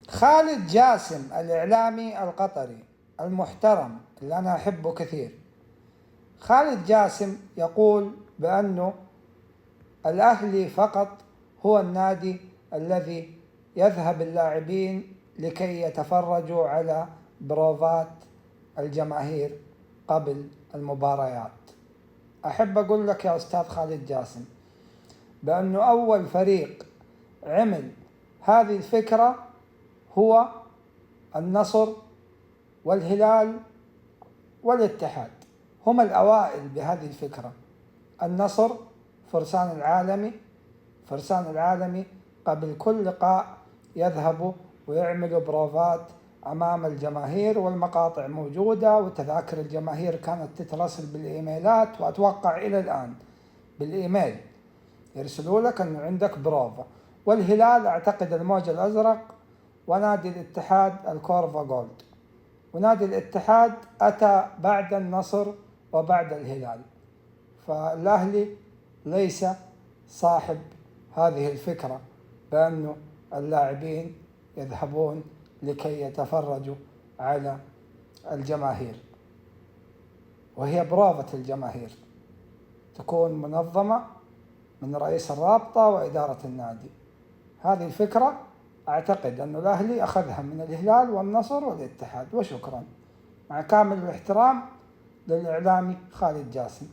خالد جاسم الإعلامي القطري المحترم اللي أنا أحبه كثير، خالد جاسم يقول بأنه الأهلي فقط هو النادي الذي يذهب اللاعبين لكي يتفرجوا على بروفات الجماهير قبل المباريات. أحب أقول لك يا أستاذ خالد جاسم بأنه أول فريق عمل هذه الفكرة هو النصر والهلال والاتحاد، هم الأوائل بهذه الفكرة. النصر فرسان العالمي قبل كل لقاء يذهبوا ويعملوا بروفات أمام الجماهير، والمقاطع موجودة، وتذاكر الجماهير كانت تترسل بالإيميلات، وأتوقع إلى الآن بالإيميل يرسلوا لك أنه عندك بروفا. والهلال أعتقد الموج الأزرق، ونادي الاتحاد الكورفا جولد، ونادي الاتحاد أتى بعد النصر وبعد الهلال. فالأهلي ليس صاحب هذه الفكرة بأنه اللاعبين يذهبون لكي يتفرجوا على الجماهير، وهي بروفة الجماهير تكون منظمة من رئيس الرابطة وإدارة النادي. هذه الفكرة أعتقد أن الأهلي أخذها من الهلال والنصر والاتحاد. وشكرا، مع كامل الاحترام للإعلامي خالد جاسم.